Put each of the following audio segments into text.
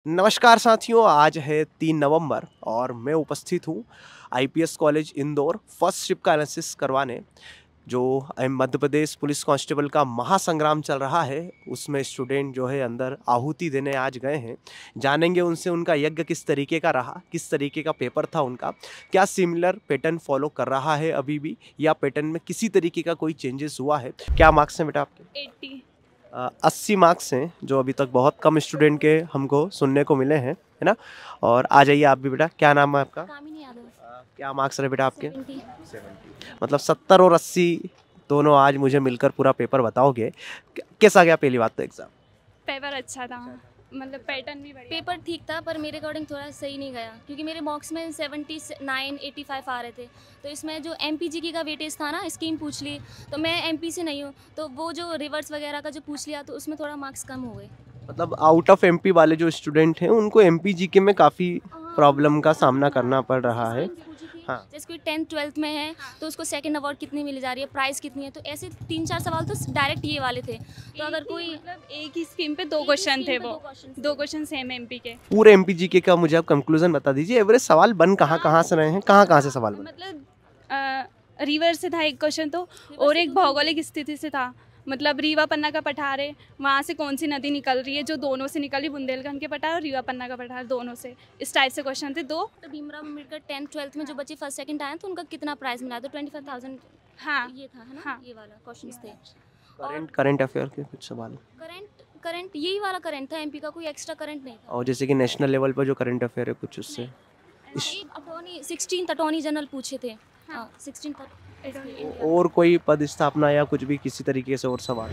नमस्कार साथियों, आज है 3 नवंबर और मैं उपस्थित हूँ IPS college Indore first shift का एनालिसिस करवाने। जो मध्य प्रदेश पुलिस कांस्टेबल का महासंग्राम चल रहा है, उसमें स्टूडेंट जो है अंदर आहुति देने आज गए हैं। जानेंगे उनसे उनका यज्ञ किस तरीके का रहा, किस तरीके का पेपर था उनका, क्या सिमिलर पैटर्न फॉलो कर रहा है अभी भी, या पैटर्न में किसी तरीके का कोई चेंजेस हुआ है। क्या मार्क्स हैं बेटा आपके? 80। 80 मार्क्स हैं, जो अभी तक बहुत कम स्टूडेंट के हमको सुनने को मिले हैं, है ना। और आ जाइए आप भी बेटा, क्या नाम है आपका? कामिनी यादव। क्या मार्क्स रहे बेटा आपके? 70। 70। मतलब 70 और 80 दोनों आज मुझे मिलकर पूरा पेपर बताओगे। कैसा गया पहली बात तो एग्जाम? पेपर अच्छा था, मतलब पैटर्न भी बढ़िया। पेपर ठीक था पर मेरे अकॉर्डिंग थोड़ा सही नहीं गया, क्योंकि मेरे मॉक्स में 79 85 आ रहे थे। तो इसमें जो MPG का वेटेज था ना, स्कीम पूछ ली, तो मैं MP से नहीं हूँ, तो वो जो रिवर्स वगैरह का जो पूछ लिया तो उसमें थोड़ा मार्क्स कम हो गए। मतलब आउट ऑफ MP वाले जो स्टूडेंट हैं उनको MPGK में काफ़ी प्रॉब्लम का सामना करना पड़ रहा है। हाँ। जैसे कोई 10th 12th में है तो उसको सेकंड अवार्ड कितनी मिली जा रही है, प्राइस कितनी है, तो ऐसे 3-4 सवाल तो डायरेक्ट ये वाले थे। तो अगर कोई मतलब एक ही स्कीम पे दो क्वेश्चन थे, वो दो क्वेश्चन सेम MP के। पूरे MPGK का मुझे आप कंक्लूजन बता दीजिए, एवरेज सवाल बन कहाँ से रहे हैं, कहाँ से सवाल बने? मतलब रिवर से था एक क्वेश्चन तो, और एक भौगोलिक स्थिति से था। मतलब रीवा पन्ना का पठार है, वहाँ से कौन सी नदी निकल रही है, जो दोनों से निकली, बुंदेलखंड के पठार और रीवा पन्ना का पठार, दोनों से। इस टाइप से क्वेश्चन थे दो। तो भीमराव अम्बेडकर 10th 12th में जो बच्चे फर्स्ट सेकंड आए तो उनका कितना प्राइस मिला, तो 25,000। हाँ ये था, है ना। हाँ। ये वाला क्वेश्चंस थे। करंट अफेयर के कुछ सवाल, करंट यही वाला करंट था, MP का कोई एक्स्ट्रा करंट नहीं था। और जैसे कि नेशनल लेवल पर जो करंट अफेयर है कुछ उससे। एक अटॉर्नी 16th अटॉर्नी जनरल पूछे थे। हाँ 16th। और कोई पद स्थापना या कुछ भी किसी तरीके से और सवाल?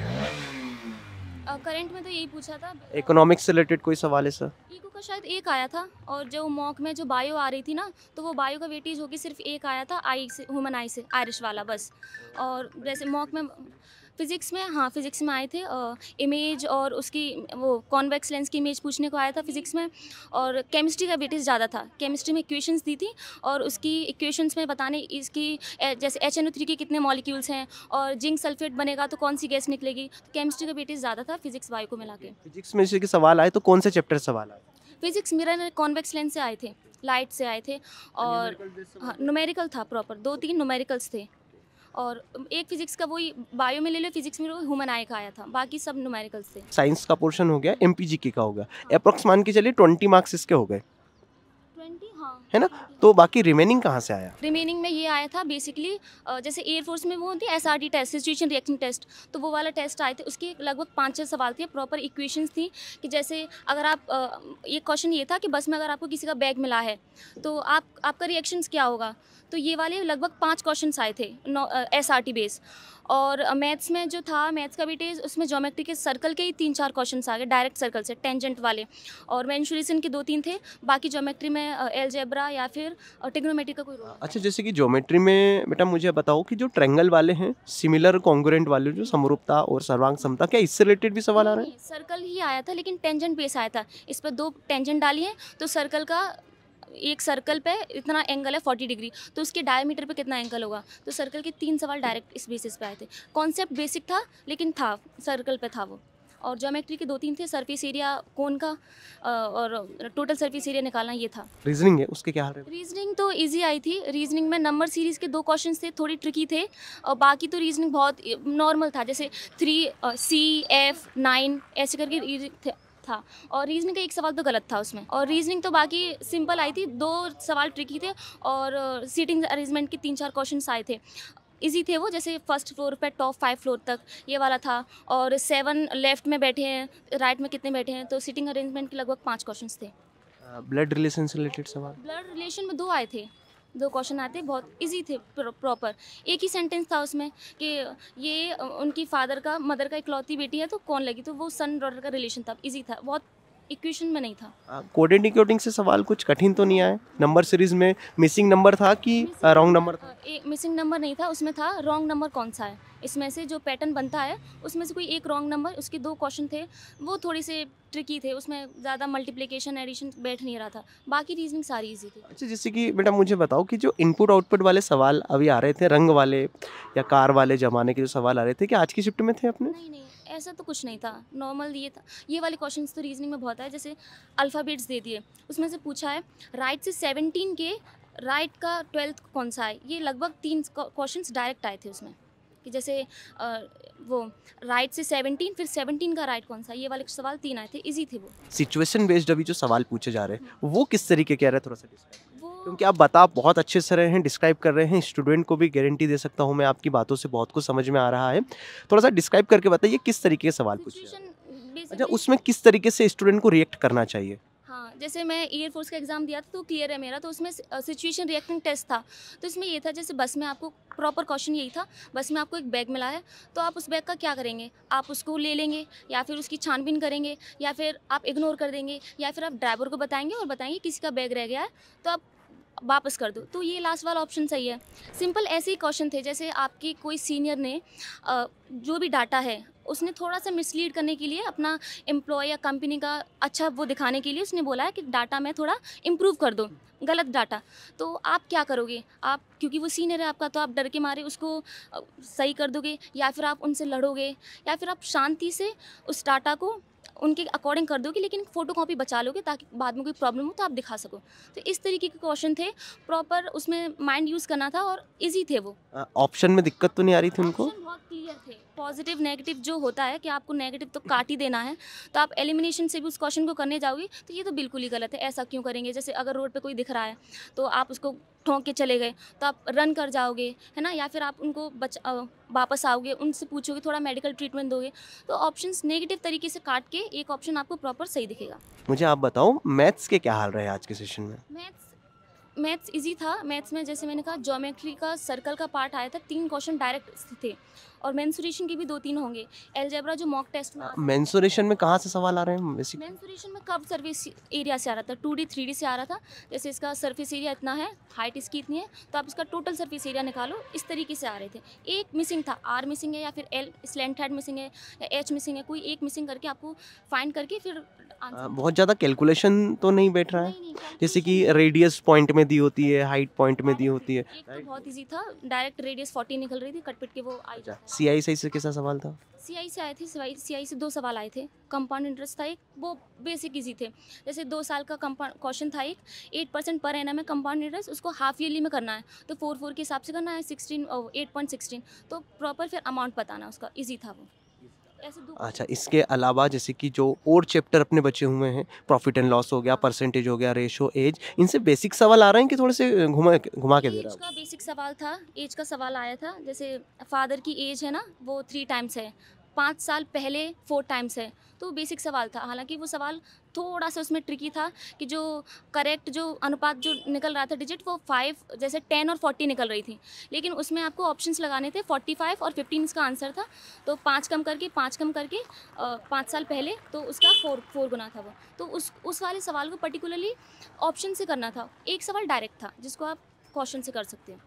करंट में तो यही पूछा था। इकोनॉमिक्स से रिलेटेड कोई सवाल है सर? इको का शायद एक आया था, और जो मॉक में जो बायो आ रही थी ना, तो वो बायो का वेटेज होके सिर्फ एक आया था, आई से, ह्यूमन आई से, आयरिश वाला बस। और जैसे मॉक में फिजिक्स में, हाँ फिजिक्स में आए थे इमेज और उसकी वो कॉन्वेक्स लेंस की इमेज पूछने को आया था फिजिक्स में। और केमिस्ट्री का वेटेज ज़्यादा था, केमिस्ट्री में इक्वेशंस दी थी, और उसकी इक्वेशंस में बताने इसकी जैसे HNO3 के कितने मॉलिक्यूल्स हैं, और जिंक सल्फेट बनेगा तो कौन सी गैस निकलेगी। तो केमिस्ट्री का वेटेज ज़्यादा था फिजिक्स बायो को मिला के। फिजिक्स में जैसे कि सवाल आए तो कौन से चैप्टर सवाल आए? फिजिक्स मिरर कॉन्वेक्स लेंस से आए थे, लाइट से आए थे, और हाँ न्यूमेरिकल था प्रॉपर, 2-3 न्यूमेरिकल्स थे। और एक फिजिक्स का वही बायो में ले लो, फिजिक्स में वो ह्यूमन आई का आया था, बाकी सब न्यूमेरिकल्स थे। साइंस का पोर्शन हो गया, MPGK का हो गया, अप्रोक्स मान के चलिए 20 मार्क्स इसके हो गए, 20, हाँ है ना। तो बाकी रिमेनिंग कहाँ से आया? रिमेनिंग में ये आया था बेसिकली, जैसे एयरफोर्स में वो होती है SRT test, situation reaction test, तो वो वाला टेस्ट आए थे, उसके लगभग 5-6 सवाल थे, प्रॉपर इक्वेशंस थी कि जैसे अगर आप एक क्वेश्चन ये था कि बस में अगर आपको किसी का बैग मिला है तो आपका रिएक्शंस क्या होगा। तो ये वाले लगभग 5 क्वेश्चंस आए थे SRT बेस। और मैथ्स में जो था, मैथ्स का वेटेज, उसमें ज्योमेट्री के सर्कल के ही 3-4 क्वेश्चंस आ गए, डायरेक्ट सर्कल से, टेंजेंट वाले। और मेंसुरेशन के 2-3 थे, बाकी ज्योमेट्री में एलजेब्रा या फिर ट्रिग्नोमेट्री का कोई रोल। अच्छा, जैसे कि ज्योमेट्री में बेटा मुझे बताओ कि जो ट्रायंगल वाले हैं, सिमिलर कॉन्ग्रुएंट वाले, जो समरूपता और सर्वांग समता, क्या इससे रिलेटेड भी सवाल आ रहे हैं? सर्कल ही आया था, लेकिन टेंजेंट बेस आया था, इस पर 2 टेंजेंट डाली है, तो सर्कल का एक सर्कल पे इतना एंगल है 40 डिग्री, तो उसके डायमीटर पे कितना एंगल होगा। तो सर्कल के 3 सवाल डायरेक्ट इस बेसिस पे आए थे। कॉन्सेप्ट बेसिक था लेकिन था, सर्कल पे था वो। और ज्योमेट्री के 2-3 थे, सरफेस एरिया कोन का, और टोटल सरफेस एरिया निकालना, ये था। रीजनिंग है उसके क्या हाल है? रीजनिंग तो इजी आई थी। रीजनिंग में नंबर सीरीज़ के 2 क्वेश्चंस थे, थोड़ी ट्रिकी थे, और बाकी तो रीजनिंग बहुत नॉर्मल था, जैसे 3 C F 9 ऐसे करके था। और रीजनिंग का एक सवाल तो गलत था उसमें, और रीजनिंग तो बाकी सिंपल आई थी, 2 सवाल ट्रिकी थे, और सीटिंग अरेंजमेंट के 3-4 क्वेश्चंस आए थे, इजी थे वो, जैसे फर्स्ट फ्लोर पे टॉप 5 फ्लोर तक ये वाला था, और 7 लेफ्ट में बैठे हैं, राइट में कितने बैठे हैं, तो सीटिंग अरेंजमेंट के लगभग 5 क्वेश्चंस थे। ब्लड रिलेशन से रिलेटेड सवाल? ब्लड रिलेशन में 2 आए थे, 2 क्वेश्चन आए थे, बहुत इजी थे, प्रॉपर एक ही सेंटेंस था उसमें कि ये उनकी फादर का, मदर का इकलौती बेटी है तो कौन लगी, तो वो सन डॉटर का रिलेशन था, इजी था बहुत, इक्वेशन में नहीं था। कोडेड डिकोडिंग से सवाल कुछ कठिन तो नहीं आए? नंबर सीरीज में मिसिंग नंबर था कि रॉन्ग नंबर था? एक मिसिंग नंबर नहीं था, उसमें था रॉन्ग नंबर कौन सा है, इसमें से जो पैटर्न बनता है उसमें से कोई एक रॉन्ग नंबर, उसके 2 क्वेश्चन थे, वो थोड़े से ट्रिकी थे, उसमें ज़्यादा मल्टीप्लिकेशन एडिशन बैठ नहीं रहा था, बाकी रीजनिंग सारी इजी थी। अच्छा, जैसे कि बेटा मुझे बताओ कि जो इनपुट आउटपुट वाले सवाल अभी आ रहे थे, रंग वाले या कार वाले जमाने के जो सवाल आ रहे थे, क्या आज की शिफ्ट में थे अपने? नहीं, ऐसा तो कुछ नहीं था, नॉर्मल ये था। ये वाले क्वेश्चंस तो रीजनिंग में बहुत है, जैसे अल्फ़ाबेट्स दे दिए, उसमें से पूछा है राइट से 17 के राइट का 12th कौन सा है। ये लगभग 3 क्वेश्चंस डायरेक्ट आए थे उसमें, कि जैसे वो राइट से 17 फिर 17 का राइट कौन सा, ये वाले सवाल 3 आए थे, इजी थे वो। सिचुएशन बेस्ड अभी जो सवाल पूछे जा रहे हैं वो किस तरीके के आ रहे हैं, थोड़ा सा डिस्क्राइब, वो क्योंकि आप बता बहुत अच्छे से रहे हैं, डिस्क्राइब कर रहे हैं, स्टूडेंट को भी गारंटी दे सकता हूँ मैं, आपकी बातों से बहुत कुछ समझ में आ रहा है। थोड़ा सा डिस्क्राइब करके बताइए किस तरीके के सवाल पूछे जा रहे हैं। सिचुएशन अच्छा, बेसिकली, उसमें किस तरीके से स्टूडेंट को रिएक्ट करना चाहिए। हाँ, जैसे मैं एयरफोर्स का एग्ज़ाम दिया था तो क्लियर है मेरा, तो उसमें सिचुएशन रिएक्टिंग टेस्ट था। तो इसमें ये था, जैसे बस में आपको प्रॉपर क्वेश्चन यही था, बस में आपको एक बैग मिला है, तो आप उस बैग का क्या करेंगे, आप उसको ले लेंगे या फिर उसकी छानबीन करेंगे या फिर आप इग्नोर कर देंगे या फिर आप ड्राइवर को बताएंगे और बताएंगे किसी का बैग रह गया है तो आप वापस कर दो। तो ये लास्ट वाला ऑप्शन सही है। सिंपल ऐसे ही क्वेश्चन थे, जैसे आपकी कोई सीनियर ने जो भी डाटा है उसने थोड़ा सा मिसलीड करने के लिए अपना एम्प्लॉय या कंपनी का अच्छा वो दिखाने के लिए उसने बोला है कि डाटा में थोड़ा इम्प्रूव कर दो, गलत डाटा। तो आप क्या करोगे, आप क्योंकि वो सीनियर है आपका, तो आप डर के मारे उसको सही कर दोगे या फिर आप उनसे लड़ोगे या फिर आप शांति से उस डाटा को उनके अकॉर्डिंग कर दोगे, लेकिन फ़ोटो कॉपी बचा लोगे ताकि बाद में कोई प्रॉब्लम हो तो आप दिखा सको। तो इस तरीके के क्वेश्चन थे, प्रॉपर उसमें माइंड यूज़ करना था और इजी थे वो। ऑप्शन में दिक्कत तो नहीं आ रही थी उनको। ऑप्शन बहुत क्लियर थे, पॉजिटिव नेगेटिव जो होता है कि आपको नेगेटिव तो काट ही देना है, तो आप एलिमिनेशन से भी उस क्वेश्चन को करने जाओगे तो ये तो बिल्कुल ही गलत है। ऐसा क्यों करेंगे, जैसे अगर रोड पे कोई दिख रहा है तो आप उसको ठोंक के चले गए तो आप रन कर जाओगे, है ना, या फिर आप उनको वापस आओगे, उनसे पूछोगे, थोड़ा मेडिकल ट्रीटमेंट दोगे। तो ऑप्शंस नेगेटिव तरीके से काट के एक ऑप्शन आपको प्रॉपर सही दिखेगा। मुझे आप बताओ मैथ्स के क्या हाल रहे आज के सेशन में। मैथ्स इजी था। मैथ्स में जैसे मैंने कहा ज्योमेट्री का सर्कल का पार्ट आया था, 3 क्वेश्चन डायरेक्ट थे और मेंसुरेशन के भी 2-3 होंगे। अलजेब्रा जो मॉक टेस्ट में मेंसुरेशन में कहाँ से सवाल आ रहे हैं बेसिक। मेंसुरेशन में कर्व सरफेस एरिया से आ रहा था, 2D 3D से आ रहा था। जैसे इसका सरफेस एरिया इतना है, हाइट इसकी इतनी है, तो आप इसका टोटल सरफेस एरिया निकालो, इस तरीके से आ रहे थे। एक मिसिंग था, आर मिसिंग है या फिर एल स्लैंट हेड मिसिंग है या एच मिसिंग है, कोई एक मिसिंग करके आपको फाइंड करके फिर बहुत ज़्यादा कैलकुलेशन तो नहीं बैठ रहा है, नहीं, जैसे कि रेडियस पॉइंट में दी होती है, हाइट पॉइंट में दी होती है। एक तो बहुत इजी था, डायरेक्ट रेडियस 40 निकल रही थी, कटपिट के वो आई जाता। सीआई सही से कैसा सवाल था। सीआई से आए थे, सीआई से 2 सवाल आए थे। कंपाउंड इंटरेस्ट था एक, वो बेसिक इजी थे। जैसे 2 साल का कंपाउंड क्वेश्चन था एक, 8% पर एनम है कंपाउंड इंटरेस्ट, उसको हाफ ईयरली में करना है तो 4 के हिसाब से करना है, 8.16, तो प्रॉपर फिर अमाउंट बताना उसका, इजी था वो। ऐसे 2। अच्छा, इसके अलावा जैसे कि जो और चैप्टर अपने बचे हुए हैं, प्रॉफिट एंड लॉस हो गया, परसेंटेज हो गया, रेशो, एज, इनसे बेसिक सवाल आ रहे हैं कि थोड़े से घुमा के दे एज रहा का बेसिक सवाल था, एज का सवाल आया था। जैसे फादर की एज है ना वो 3 टाइम्स है, 5 साल पहले 4 टाइम्स है, तो बेसिक सवाल था। हालांकि वो सवाल थोड़ा सा उसमें ट्रिकी था कि जो करेक्ट जो अनुपात जो निकल रहा था डिजिट, वो 5 जैसे 10 और 40 निकल रही थी, लेकिन उसमें आपको ऑप्शंस लगाने थे, 45 और 15 इसका आंसर था। तो 5 कम करके 5 साल पहले, तो उसका 4 गुना था वो। तो उस वाले सवाल को पर्टिकुलरली ऑप्शन से करना था। एक सवाल डायरेक्ट था जिसको आप क्वेश्चन से कर सकते हैं।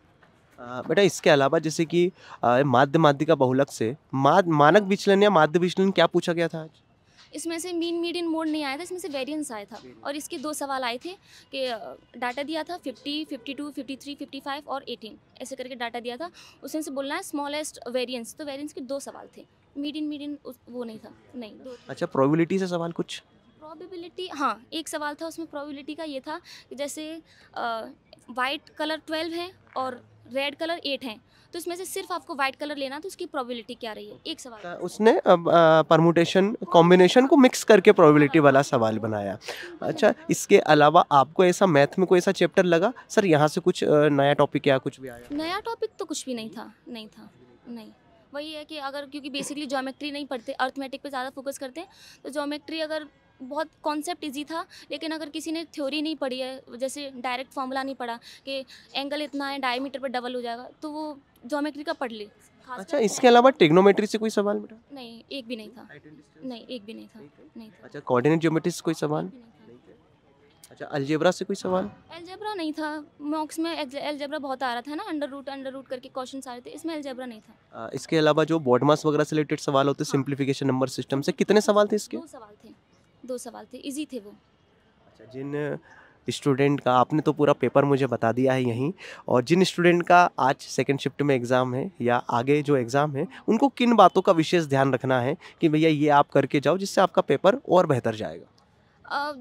बेटा इसके अलावा जैसे कि माध्य माध्यिका बहुलक से मानक विचलन या माध्य विचलन क्या पूछा गया था आज। इसमें से मीन मीडियन मोड नहीं आया था, इसमें से वेरिएंस आया था और इसके 2 सवाल आए थे कि डाटा दिया था 50, 52, 53, 55 और 18 ऐसे करके डाटा दिया था, उसमें से बोलना है स्मॉलेस्ट वेरिएंस, तो वेरिएंस के 2 सवाल थे। मीडियन वो नहीं था, नहीं 2। अच्छा, प्रोबेबिलिटी से सवाल कुछ। प्रोबेबिलिटी, हाँ, एक सवाल था उसमें प्रोबेबिलिटी का, ये था कि जैसे वाइट कलर 12 है और रेड कलर 8 है, तो इसमें से सिर्फ आपको वाइट कलर लेना, तो उसकी प्रोबेबिलिटी क्या रही है, एक सवाल। उसने परमुटेशन कॉम्बिनेशन को मिक्स करके प्रोबेबिलिटी वाला सवाल बनाया। अच्छा, इसके अलावा आपको ऐसा मैथ में कोई ऐसा चैप्टर लगा सर यहाँ से कुछ नया टॉपिक या कुछ भी आया। नया टॉपिक तो कुछ भी नहीं था, नहीं। वही है कि अगर क्योंकि बेसिकली ज्योमेट्री नहीं पढ़ते, अर्थमेटिक पे ज़्यादा फोकस करते हैं, तो ज्योमेट्री अगर बहुत कॉन्सेप्ट इजी था, लेकिन अगर किसी ने थ्योरी नहीं पढ़ी है, जैसे डायरेक्ट फार्मूला नहीं पढ़ा कि एंगल इतना है डायमीटर पर डबल हो जाएगा, तो वो ज्योमेट्री का पढ़ ले। अच्छा, इसके अलावा ट्रिग्नोमेट्री से कोई सवाल बेटा। नहीं, एक भी नहीं था, एक भी नहीं था। अच्छा, कोऑर्डिनेट ज्योमेट्री से कोई सवाल। एक भी नहीं था। अच्छा, अलजेब्रा से कोई सवाल। अलजेब्रा नहीं था, मॉक्स में अलजेब्रा बहुत आ रहा था ना, अंडर रूट करके क्वेश्चन आ रहे थे, इसमें अलजेब्रा नहीं था। इसके अलावा जो बॉड मास वगैरह से रिलेटेड सवाल होते हैं, सिंप्लीफिकेशन नंबर सिस्टम से, कितने सवाल थे इसके। 2 सवाल थे, इजी थे वो। अच्छा, जिन स्टूडेंट का, आपने तो पूरा पेपर मुझे बता दिया है यहीं, और जिन स्टूडेंट का आज सेकंड शिफ्ट में एग्ज़ाम है या आगे जो एग्ज़ाम है, उनको किन बातों का विशेष ध्यान रखना है कि भैया ये आप करके जाओ जिससे आपका पेपर और बेहतर जाएगा?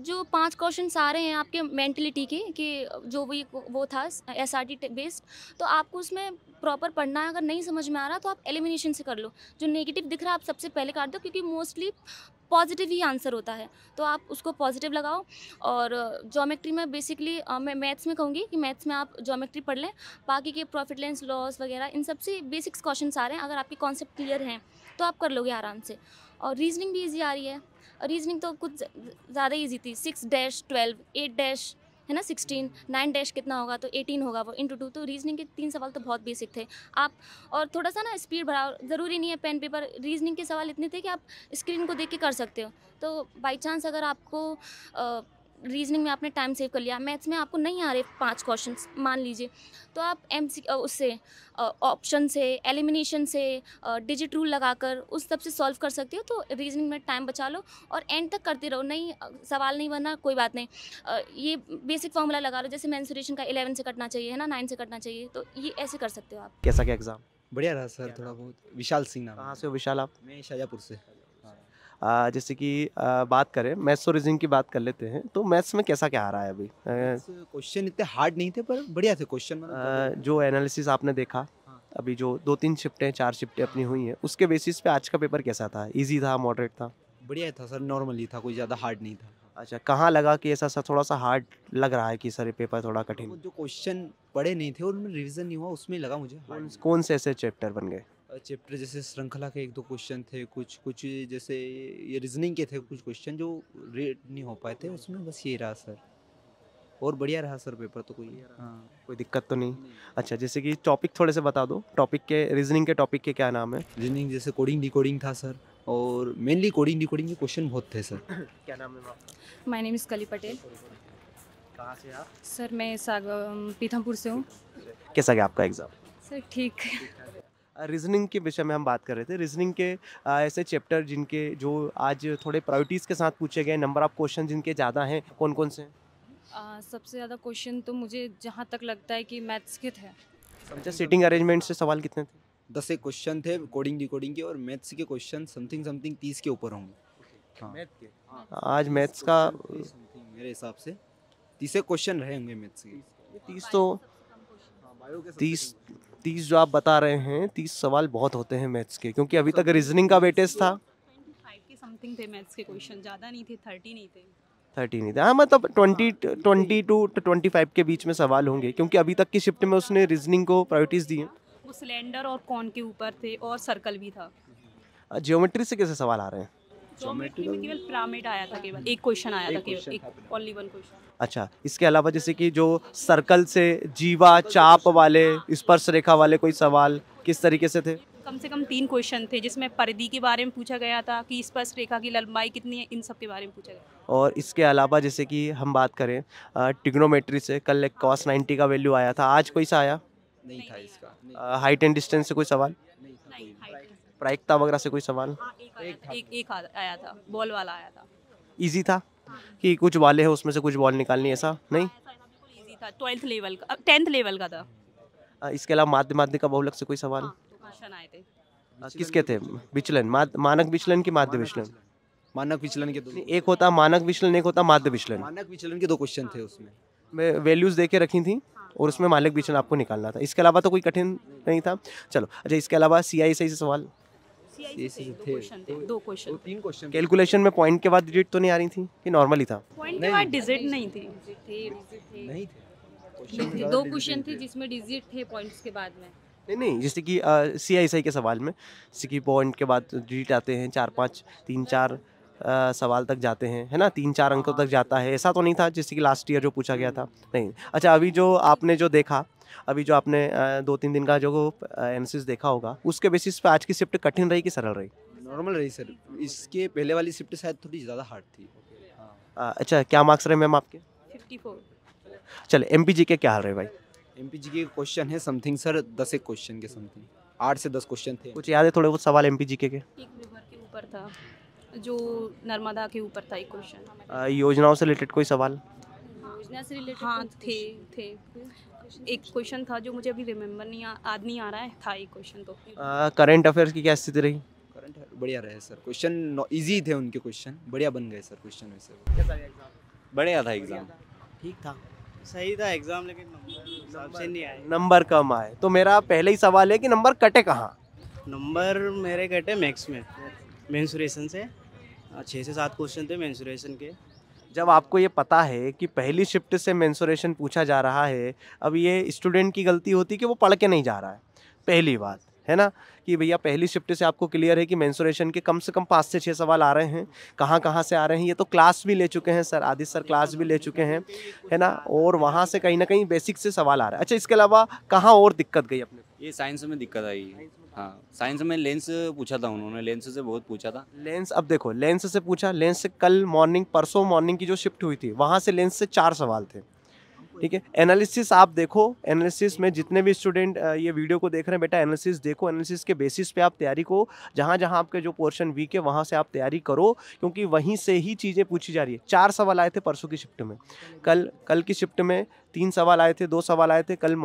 जो 5 क्वेश्चंस आ रहे हैं आपके मेंटलिटी के कि जो भी वो था एसआरटी बेस्ड, तो आपको उसमें प्रॉपर पढ़ना है। अगर नहीं समझ में आ रहा तो आप एलिमिनेशन से कर लो। जो नेगेटिव दिख रहा है आप सबसे पहले काट दो, क्योंकि मोस्टली पॉजिटिव ही आंसर होता है, तो आप उसको पॉजिटिव लगाओ। और ज्योमेट्री में बेसिकली मैं मैथ्स में कहूँगी कि मैथ्स में आप ज्योमेट्री पढ़ लें। बाकी के प्रॉफिट एंड लॉस वगैरह इन सबसे बेसिक्स क्वेश्चंस आ रहे हैं, अगर आपके कॉन्सेप्ट क्लियर हैं तो आप कर लोगे आराम से। और रीजनिंग भी ईजी आ रही है। रीजनिंग तो कुछ ज़्यादा ईजी थी। 6-12, 8 है ना, 16, 9 कितना होगा तो 18 होगा, वो इंटू 2। तो रीजनिंग के 3 सवाल तो बहुत बेसिक थे। आप और थोड़ा सा ना स्पीड बढ़ाओ, ज़रूरी नहीं है पेन पेपर। रीजनिंग के सवाल इतने थे कि आप स्क्रीन को देख के कर सकते हो। तो बाई चांस अगर आपको रीजनिंग में आपने टाइम सेव कर लिया, मैथ्स में आपको नहीं आ रहे 5 क्वेश्चंस मान लीजिए, तो आप उससे ऑप्शन से, एलिमिनेशन से, डिजिट रूल लगाकर उस सब से सॉल्व कर सकते हो। तो रीजनिंग में टाइम बचा लो और एंड तक करते रहो। नहीं सवाल नहीं बना कोई बात नहीं, ये बेसिक फॉर्मूला लगा लो, जैसे मेंसुरेशन का 11 से कटना चाहिए है ना, 9 से कटना चाहिए, तो ये ऐसे कर सकते हो आप। कैसा क्या एग्ज़ाम? बढ़िया रहा सर, थोड़ा बहुत। विशाल सिंह नाम कहाँ है। से हो विशाल आप? मैं शाजापुर से। जैसे कि बात करें मैथ्स और रीजनिंग की बात कर लेते हैं, तो मैथ्स में कैसा क्या आ रहा है अभी? क्वेश्चन इतने हार्ड नहीं थे पर बढ़िया थे क्वेश्चन। जो एनालिसिस आपने देखा, हाँ। अभी जो 2-3 शिफ्टें 4 शिफ्टें अपनी हुई हैं, उसके बेसिस पे आज का पेपर कैसा था? इजी था, मॉडरेट था? बढ़िया था सर, नॉर्मली था, कोई ज़्यादा हार्ड नहीं था। अच्छा, कहाँ लगा कि ऐसा सा थोड़ा सा हार्ड लग रहा है कि सर ये पेपर थोड़ा वो कठिन? जो क्वेश्चन पढ़े नहीं थे और उनमें रिवीजन नहीं हुआ, उसमें लगा मुझे कौन कौन से ऐसे चैप्टर बन गए? चैप्टर जैसे श्रृंखला के 1-2 क्वेश्चन थे, कुछ कुछ जैसे ये रीजनिंग के थे कुछ क्वेश्चन जो रेड नहीं हो पाए थे उसमें, बस ये रहा सर। और बढ़िया रहा सर पेपर तो। कोई हाँ कोई दिक्कत तो नहीं? अच्छा, जैसे कि टॉपिक थोड़े से बता दो, टॉपिक के, रीजनिंग के टॉपिक के क्या नाम है? रीजनिंग जैसे कोडिंग डिकोडिंग था सर, और मेनली कोडिंग डिकोडिंग के क्वेश्चन बहुत थे सर। क्या नाम है आपका? माय नेम इज़ कली पटेल। कहाँ से आप? सर मैं पीथमपुर से हूँ। कैसा गया आपका एग्ज़ाम? सर ठीक। रीजनिंग के विषय में हम बात कर रहे थे। रीजनिंग के ऐसे चैप्टर जिनके जो आज थोड़े प्रायोरिटीज़ के साथ पूछे गए, नंबर ऑफ क्वेश्चन जिनके ज़्यादा हैं, कौन कौन से हैं? सबसे ज़्यादा क्वेश्चन तो मुझे जहाँ तक लगता है कि मैथ्स के थे। अच्छा, सीटिंग अरेंजमेंट से सवाल कितने थे? 10 एक क्वेश्चन थे कोडिंग डिकोडिंग के, और मैथ्स के क्वेश्चन समथिंग 30 के ऊपर होंगे। हाँ, आज मैथ्स का समथिंग मेरे हिसाब से 30 एक क्वेश्चन रहे होंगे मैथ्स के। 30 तो 30 जो आप बता रहे हैं, 30 सवाल बहुत होते हैं मैथ्स के, क्योंकि अभी तक रीजनिंग का वेटेज था 25 के समथिंग थे मैथ्स के क्वेश्चन, ज़्यादा नहीं थे, 30 नहीं थे। 30 नहीं था। हाँ, मतलब 22 to 25 के बीच में सवाल होंगे, क्योंकि अभी तक की शिफ्ट में उसने रीजनिंग को प्रायोरिटीज़ दी हैं। वो सिलेंडर और कॉन के ऊपर थे और सर्कल भी था। ज्योमेट्री से कैसे सवाल आ रहे हैं? ज्योमेट्री में केवल पिरामिड आया था, केवल एक क्वेश्चन आया था, केवल एक, ओनली 1 क्वेश्चन। अच्छा, इसके अलावा जैसे कि जो सर्कल से जीवा चाप वाले, स्पर्श रेखा वाले कोई सवाल किस तरीके से थे? कम से कम 3 क्वेश्चन थे, जिसमें परिधि के बारे में पूछा गया था कि स्पर्श रेखा की लंबाई कितनी है, इन सब के बारे में पूछा गया। और इसके अलावा जैसे कि हम बात करें ट्रिग्नोमेट्री से, कल एक cos 90 का वैल्यू आया था, आज कोई सा आया? नहीं था इसका। हाइट एंड डिस्टेंस से कोई सवाल? नहीं, हाइट प्रायिकता वगैरह से कोई सवाल? एक आया था, बॉल वाला आया था। इजी था कि कुछ वाले हैं उसमें से कुछ बॉल निकालनी, ऐसा नहीं? बिल्कुल ईजी था, 12th लेवल का, 10th लेवल का था। इसके अलावा माध्य का बहुलक से कोई सवाल? हाँ, 2 क्वेश्चन आए थे। किसके थे? विचलन, मानक विचलन की माध्य विचलन? मानक विचलन के नहीं, एक होता मानक विचलन, एक होता माध्य विचलन। मानक विचलन के 2 क्वेश्चन थे उसमें। मैं वैल्यूज दे के रखी थी और उसमें मानक विचलन आपको निकालना था। इसके अलावा तो कोई कठिन नहीं था। चलो, अच्छा, इसके अलावा CISI से सवाल? CIC से 2 क्वेश्चन थे, 2 क्वेश्चन। 3 क्वेश्चन। कैलकुलेशन में पॉइंट के बाद डिजिट तो नहीं आ रही थी कि नॉर्मली था? पॉइंट के बाद डिजिट नहीं थी। नहीं थे। 2 क्वेश्चन थे जिसमें डिजिट थे पॉइंट्स के बाद में। नहीं, जैसे कि CISI के सवाल में जैसे कि पॉइंट के बाद डिजिट आते हैं, 4-5, 3-4 सवाल तक जाते हैं, है ना, 3-4 अंकों तक जाता है। ऐसा तो नहीं था जैसे कि लास्ट ईयर जो पूछा गया था? नहीं। अच्छा, अभी जो आपने जो देखा, अभी जो आपने 2-3 दिन का जो एनालिसिस देखा होगा, उसके बेसिस पे आज की शिफ्ट कठिन रही कि सरल रही? नॉर्मल रही सर। इसके पहले वाली शिफ्ट शायद थोड़ी ज़्यादा हार्ड थी। अच्छा, क्या मार्क्स रहे मैम आपके? 54। चले, MPG के क्या हाल रहे भाई? MPG के क्वेश्चन है समथिंग सर 10 एक क्वेश्चन के समथिंग, 8 से 10 क्वेश्चन थे। कुछ याद है थोड़े बहुत सवाल MPG के? एक रिवर के ऊपर था, जो नर्मदा के ऊपर था एक क्वेश्चन। योजनाओं से रिलेटेड कोई सवाल? बिजनेस से रिलेटेड हाँ थे एक क्वेश्चन था जो मुझे अभी रिमेम्बर नहीं आ रहा है, था एक क्वेश्चन तो। करंट अफेयर्स की क्या स्थिति रही? करंट बढ़िया रहे सर, क्वेश्चन इजी थे उनके, क्वेश्चन बढ़िया बन गए सर क्वेश्चन वैसे। बढ़िया था एग्ज़ाम। ठीक था, सही था एग्जाम, लेकिन नंबर हिसाब से नहीं आए। नंबर कम आए। तो मेरा पहले ही सवाल है कि नंबर कटे कहाँ? नंबर मेरे कटे मैक्स में, मेंसुरेशन से 6 से 7 क्वेश्चन थे मेंसुरेशन के। जब आपको ये पता है कि पहली शिफ्ट से मेंसुरेशन पूछा जा रहा है, अब ये स्टूडेंट की गलती होती कि वो पढ़ के नहीं जा रहा है, पहली बात है ना, कि भैया पहली शिफ्ट से आपको क्लियर है कि मेंसुरेशन के कम से कम 5 से 6 सवाल आ रहे हैं। कहाँ कहाँ से आ रहे हैं? ये तो क्लास भी ले चुके हैं सर, आदित्य सर क्लास भी ले चुके हैं, है ना, और वहाँ से कहीं ना कहीं बेसिक से सवाल आ रहा है। अच्छा, इसके अलावा कहाँ और दिक्कत गई अपने को? ये साइंस में दिक्कत आई। हाँ, साइंस में लेंस पूछा था उन्होंने, लेंस से बहुत पूछा था। लेंस, अब देखो लेंस से पूछा, लेंस से कल मॉर्निंग, परसों मॉर्निंग की जो शिफ्ट हुई थी वहाँ से लेंस से 4 सवाल थे। ठीक है, एनालिसिस आप देखो, एनालिसिस में जितने भी स्टूडेंट ये वीडियो को देख रहे हैं, बेटा एनालिसिस देखो, एनालिसिस के बेसिस पे आप तैयारी को, जहाँ जहाँ आपके जो पोर्शन वीक है वहाँ से आप तैयारी करो, क्योंकि वहीं से ही चीज़ें पूछी जा रही है। 4 सवाल आए थे परसों की शिफ्ट में, कल की शिफ्ट में 3 सवाल आए थे, 2 सवाल आए थे, कल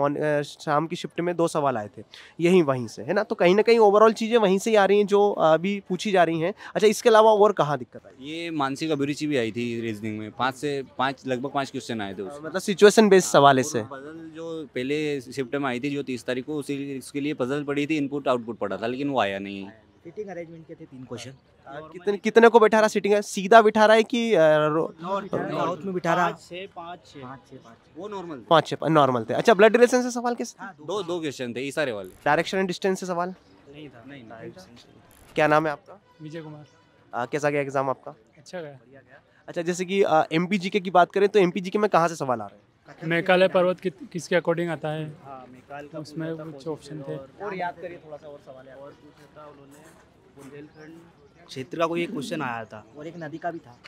शाम की शिफ्ट में 2 सवाल आए थे, यही वहीं से, है ना। तो कहीं ना कहीं ओवरऑल चीज़ें वहीं से ही आ रही हैं जो अभी पूछी जा रही हैं। अच्छा, इसके अलावा और कहाँ दिक्कत आई? ये मानसिक अभिरुचि भी आई थी रीजनिंग में, 5 लगभग 5 क्वेश्चन आए थे उसमें। मतलब सिचुएशन बेस्ड सवाल इससे। और पजल जो पहले शिफ्ट में आई थी जो 30 तारीख को, उसी उसके लिए पजल पड़ी थी, इनपुट आउटपुट पड़ा था, लेकिन वो आया नहीं। सिटिंग अरेंजमेंट के थे 3 क्वेश्चन। कितने कितने को बैठा रहा सीटिंग? सीधा बिठा रहा है कि नॉर्थ में बिठा रहा 5 वो नॉर्मल 5-6 नॉर्मल थे? अच्छा, ब्लड रिलेशन से सवाल कैसे? दो क्वेश्चन थे इशारे वाले। डायरेक्शन एंड डिस्टेंस से सवाल? नहीं था। क्या नाम है आपका? विजय कुमार। कैसा गया एग्जाम आपका? अच्छा गया। अच्छा, जैसे कि एमपीजीके की बात करें तो एमपीजीके में कहाँ से सवाल आ रहे हैं? मेघालय पर्वत किसके अकॉर्डिंग आता है? हाँ, मेकाल का उसमें पूछा था कुछ ऑप्शन थे। और याद करिए थोड़ा सा और सवाल याद। और पूछा था उन्होंने बुंदेलखंड क्षेत्र का कोई एक क्वेश्चन आया था, और एक नदी का भी था,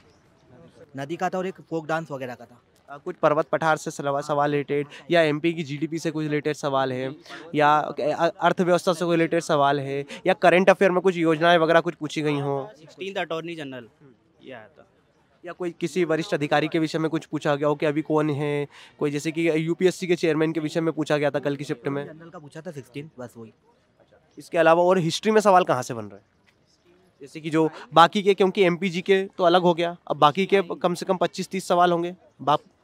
नदी का था, और एक फोक डांस वगैरह का था। कुछ पर्वत पठार से सवाल रिलेटेड, या एमपी की जीडीपी से कुछ रिलेटेड सवाल है, या अर्थव्यवस्था से कोई रिलेटेड सवाल है, या करंट अफेयर में कुछ योजनाएं वगैरह कुछ पूछी गई हों, 16th अटॉर्नी जनरल ये आया था। या कोई किसी वरिष्ठ अधिकारी के विषय में कुछ पूछा गया हो कि अभी कौन है, कोई जैसे कि यूपीएससी के चेयरमैन के विषय में पूछा गया था कल की शिफ्ट में। जनरल का पूछा था 16, बस वही। इसके अलावा और हिस्ट्री में सवाल कहाँ से बन रहे हैं? जैसे कि जो बाकी के, क्योंकि एमपीजी के तो अलग हो गया, अब बाकी के कम से कम 25-30 सवाल होंगे, है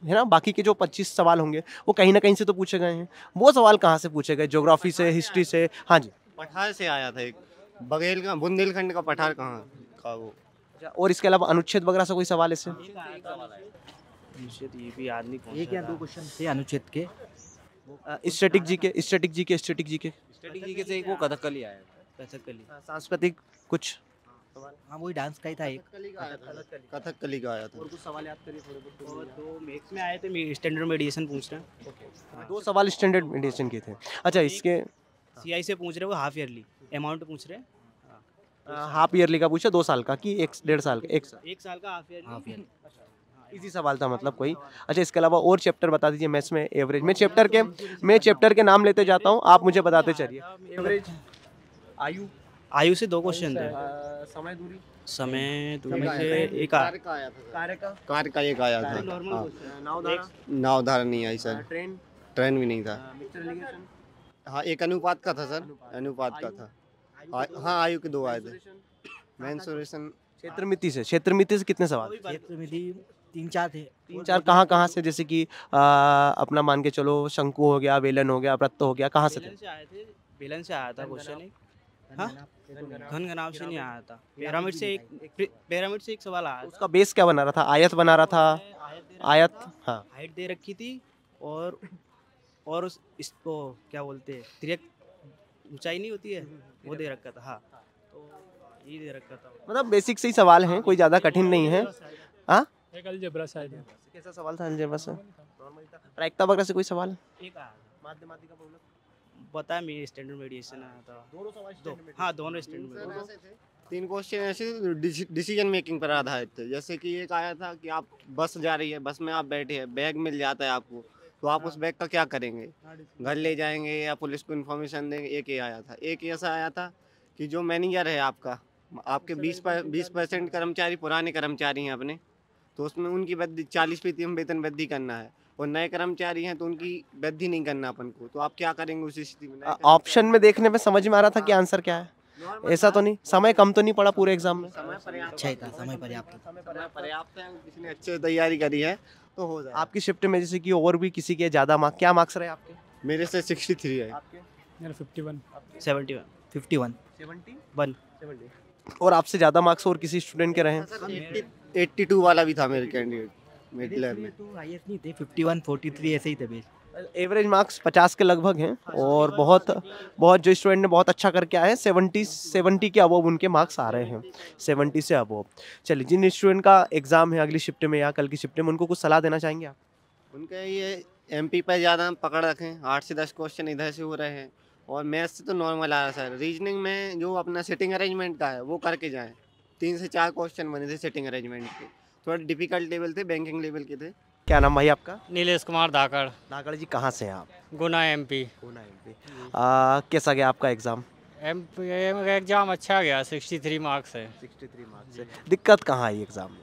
ना, बाकी के जो 25 सवाल होंगे वो कहीं ना कहीं से तो पूछे गए हैं। वो सवाल कहाँ से पूछे गए? ज्योग्राफी से, हिस्ट्री से? हाँ जी। पठार से आया था एक, बघेल का, बुंदेलखंड का पठार कहाँ का वो। और इसके अलावा अनुच्छेद वगैरह से कोई सवाल इससे? अनुच्छेद ये भी याद नहीं कौन एक या 2 क्वेश्चन थे अनुच्छेद के। स्टैटिक जी के स्ट्रेटेजी के से एक वो कथकली आया था। कथकली, सांस्कृतिक कुछ? हाँ वही डांस का ही था एक। कथकली का आया था। और कुछ सवाल याद करिए थोड़े बहुत। और 2 मैथ्स में आए थे, स्टैंडर्ड मेडिएशन पूछ रहे हैं। 2 सवाल स्टैंडर्ड मेडिटेशन के थे। अच्छा, इसके सीआई से पूछ रहे, वो हाफ ईयरली अमाउंट पूछ रहे हैं। हाफ ईयरली का पूछा, 2 साल का कि 1.5 साल का? 1 साल का हाफ ईयरली। इजी सवाल था मतलब कोई। अच्छा, इसके अलावा और चैप्टर बता दीजिए मैथ्स में एवरेज। मैं चैप्टर के नाम लेते जाता हूँ, आप मुझे बताते चलिए। एवरेज, आयु से 2 क्वेश्चन थे। समय दूरी से एक कार का एक आया था। नावधारा नहीं आई सर। ट्रेन भी नहीं था। हाँ, एक अनुपात का था सर, अनुपात का था। हाँ, आयु के 2 आए थे। मेंसुरेशन, क्षेत्रमिति से कितने सवाल? क्षेत्र में 3-4 थे। 3-4 कहाँ से? जैसे कि अपना मान के चलो, शंकु हो गया, वेलन हो गया, वृत्त हो गया, कहाँ से थे? बेलन से आया था क्वेश्चन एक। हाँ, घनघनाव से नहीं आया था। पिरामिड से एक सवाल आया था। उसका बेस क्या बना रहा था? आयत बना रहा था? आयत, हाँ। हाइट दे रखी थी, और इसको क्या बोलते हैं, तिर्यक ऊंचाई नहीं होती है, वो दे रखा था। हाँ, तो ये दे रखा था। मतलब बेसिक से ही सवाल हैं, कोई ज़्यादा कठिन नहीं है। हाँ, एक अलजेब्रा शायद। कैसा सवाल था अलजेब्रा से? प्रायिकता वगैरह से कोई सवाल? एक आया माध्यमातिका बहुलक बता, मेरी स्टैंडर्ड मेडिएशन आया था। हाँ, दोनों स्टैंडर्ड में। 3 क्वेश्चन ऐसे डिसीजन मेकिंग पर आधारित थे। जैसे कि एक आया था कि आप बस जा रही है, बस में आप बैठे हैं, बैग मिल जाता है आपको, तो आप उस बैग का क्या करेंगे? घर ले जाएंगे या पुलिस को इन्फॉर्मेशन देंगे? एक ये आया था। एक ऐसा आया था कि जो मैनेजर है आपका, आपके 20% कर्मचारी पुराने कर्मचारी हैं अपने, तो उसमें उनकी 40% वेतन वृद्धि करना है। और नए कर्मचारी हैं तो उनकी वृद्धि नहीं करना अपन को, तो आप क्या करेंगे उस स्थिति में? ऑप्शन में देखने में समझ में आ रहा था कि आंसर क्या है, ऐसा तो नहीं? समय कम तो नहीं पड़ा पूरे एग्जाम में? समय पर्याप्त अच्छा ही था, समय पर्याप्त। समय पर्याप्त है, किसी ने अच्छे से तैयारी करी है तो हो जाए। आपकी शिफ्ट में जैसे कि और भी किसी के ज़्यादा मार्क्स, क्या मार्क्स रहे आपके? मेरे से 63 है। मेरा 51। 71 51 71 और आपसे ज़्यादा मार्क्स और किसी स्टूडेंट के रहे हैं? 82 वाला भी था मेरे कैंडिडेट मिड लेवल में। हाईएस्ट नहीं थे, 51 43 ऐसे ही थे बेस। एवरेज मार्क्स 50 के लगभग हैं और बहुत बहुत जो स्टूडेंट ने बहुत अच्छा करके आए हैं 70 के अबव उनके मार्क्स आ रहे हैं, 70 से अबव। चलिए, जिन स्टूडेंट का एग्जाम है अगली शिफ्ट में या कल की शिफ्ट में, उनको कुछ सलाह देना चाहेंगे आप? उनका ये एमपी पर ज़्यादा पकड़ रखें, 8 से 10 क्वेश्चन इधर से हो रहे हैं और मैथ्स से तो नॉर्मल आ रहा है सर। रीजनिंग में जो अपना सिटिंग अरेंजमेंट का है वो करके जाएं। 3 से 4 क्वेश्चन बने थे सिटिंग अरेंजमेंट के, थोड़ा डिफिकल्ट लेवल थे, बैंकिंग लेवल के थे। क्या नाम भाई आपका? नीलेश कुमार धाकड़। नागड़ जी, कहाँ से हैं आप? गुना एमपी। कैसा गया आपका एग्जाम? एमपी एग्ज़ाम अच्छा गया, 63 मार्क्स है। 63 मार्क्स से दिक्कत कहाँ आई एग्जाम में?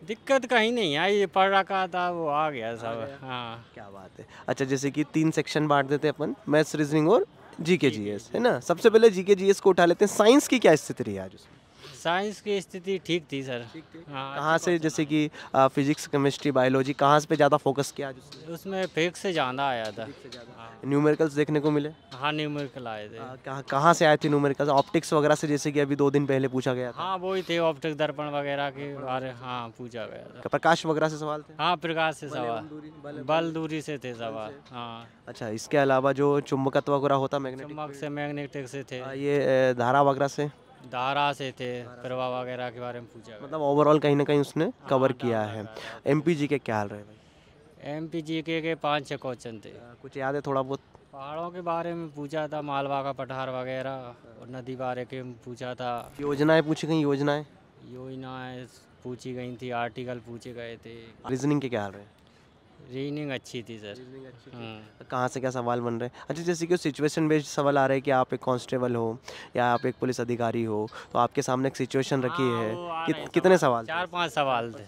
दिक्कत कहीं नहीं आई, ये पढ़ रखा था वो आ गया सब। हाँ, क्या बात है। अच्छा, जैसे कि 3 सेक्शन बांट देते हैं अपन, मैथ्स, रीजनिंग और जीके जीएस, है ना? सबसे पहले जीके जीएस को उठा लेते हैं। साइंस की क्या स्थिति रही आज उसमें? साइंस की स्थिति ठीक थी सर। हाँ, कहाँ से, जैसे कि फिजिक्स, केमिस्ट्री, बायोलॉजी, कहाँ पे ज़्यादा फोकस किया आज उसमें? उसमें फिजिक्स से ज़्यादा आया था। न्यूमेरिकल्स देखने को मिले? हाँ, न्यूमेरिकल आए थे। कहाँ से आए थे न्यूमेरिकल्स? ऑप्टिक्स वगैरह से, जैसे कि अभी 2 दिन पहले पूछा गया था। हाँ, वो ही थे, ऑप्टिक दर्पण वगैरह के बारे। हाँ, पूछा गया था। प्रकाश वगैरह से सवाल थे? हाँ, प्रकाश से सवाल, बल दूरी से थे सवाल। हाँ। अच्छा, इसके अलावा जो चुंबकत्व वगैरह होता, चुम्बक से, मैग्नेटिक से थे। ये धारा वगैरह से? धारा से थे, प्रवाह वगैरह के बारे में पूछा। मतलब ओवरऑल कहीं ना कहीं उसने कवर किया है। एमपीजी के क्या हाल रहे भाई? एमपीजी के 5-6 क्वेश्चन थे। कुछ याद है थोड़ा बहुत? पहाड़ों के बारे में पूछा था, मालवा का पठार वगैरह, और नदी बारे के में पूछा था। योजनाएं पूछी गई? योजनाएं पूछी गई थी, आर्टिकल पूछे गए थे। रीजनिंग के क्या हाल रहे? रीजनिंग अच्छी थी सर। कहाँ से क्या सवाल बन रहे हैं? अच्छा, जैसे कि सिचुएशन बेस्ड सवाल आ रहे हैं कि आप एक कांस्टेबल हो या आप एक पुलिस अधिकारी हो, तो आपके सामने एक सिचुएशन रखी है, कितने सवाल? 4-5 सवाल थे।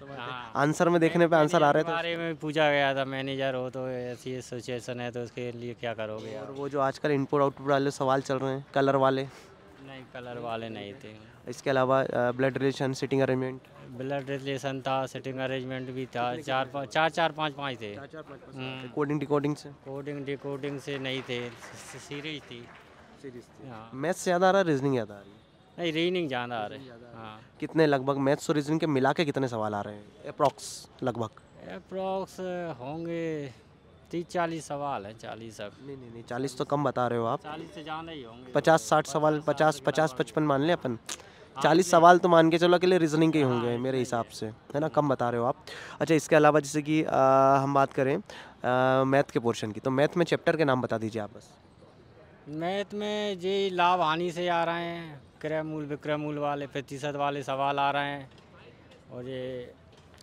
आंसर में देखने पे आंसर आ रहे थे? बारे में पूछा गया था, मैनेजर हो तो ऐसी सिचुएशन है तो उसके लिए क्या करोगे? और वो जो आजकल इनपुट आउटपुट वाले सवाल चल रहे हैं, कलर वाले? नहीं, कलर वाले नहीं थे। इसके अलावा blood relation, sitting arrangement? Blood relation था, सिटिंग अरेंजमेंट भी था। 4-5 थे। कोडिंग डिकोडिंग से? कोडिंग डिकोडिंग से नहीं थे, सीरीज थी। हाँ। मैथ्स ज़्यादा आ रहा है, रीजनिंग ज़्यादा आ रही है? नहीं, रीजनिंग ज़्यादा आ रही है। हाँ। कितने लगभग मैथ्स और रीजनिंग के मिला के कितने सवाल आ रहे हैं अप्रॉक्स? लगभग अप्रॉक्स होंगे 30-40 सवाल हैं। 40 सब नहीं, 40 तो कम बता रहे हो आप। 40 से ज़्यादा ही होंगे। 50-60 सवाल, 50-55 मान ले अपन। 40 सवाल तो मान के चलो के लिए रीजनिंग के ही होंगे मेरे हिसाब से, है ना? कम बता रहे हो आप। अच्छा, इसके अलावा जैसे कि हम बात करें मैथ के पोर्शन की, तो मैथ में चैप्टर के नाम बता दीजिए आप बस। मैथ में जी लाभ हानि से आ रहे हैं, क्रय मूल विक्रय मूल वाले, प्रतिशत वाले सवाल आ रहे हैं, और ये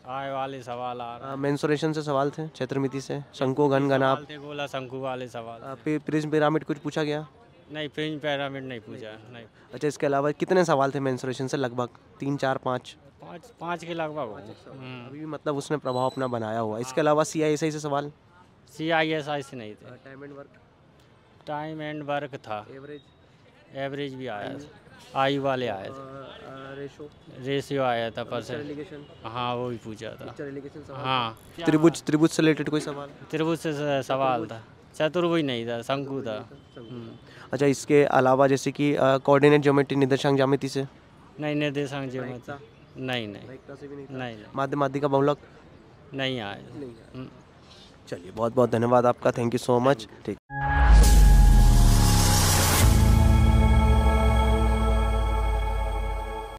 आय वाले सवाल आ रहे हैं। मेंसुरेशन से सवाल थे, क्षेत्रमिति से, शंकु घन घनाभ, गोला शंकु वाले सवाल। प्रिज्म पिरामिड कुछ पूछा गया? नहीं, फ्रिंज पिरामिड नहीं पूछा। नहीं। अच्छा, इसके अलावा कितने सवाल थे मेंसुरेशन से? लगभग 3, 4, 5? 5 के लगभग। अभी भी मतलब उसने प्रभाव अपना बनाया हुआ। इसके अलावा CISI से सवाल? CISI से नहीं थे। Time and work? Time and work था। एवरेज भी आया था। आयु वाले आए थे। रेशियो आया था, परसेंट। हाँ, वो भी पूछा था। हाँ। त्रिभुज से रिलेटेड कोई सवाल? त्रिभुज से सवाल था। चतुर्भुज नहीं था, शंकु था। अच्छा, इसके अलावा जैसे कि कोऑर्डिनेट ज्योमेट्री, निर्देशांक ज्यामिति से? नहीं, निर्देशांक ज्योमेट्री नहीं। माध्यमाधिका बहुलक? नहीं आए। चलिए, बहुत बहुत धन्यवाद आपका, थैंक यू सो मच। ठीक।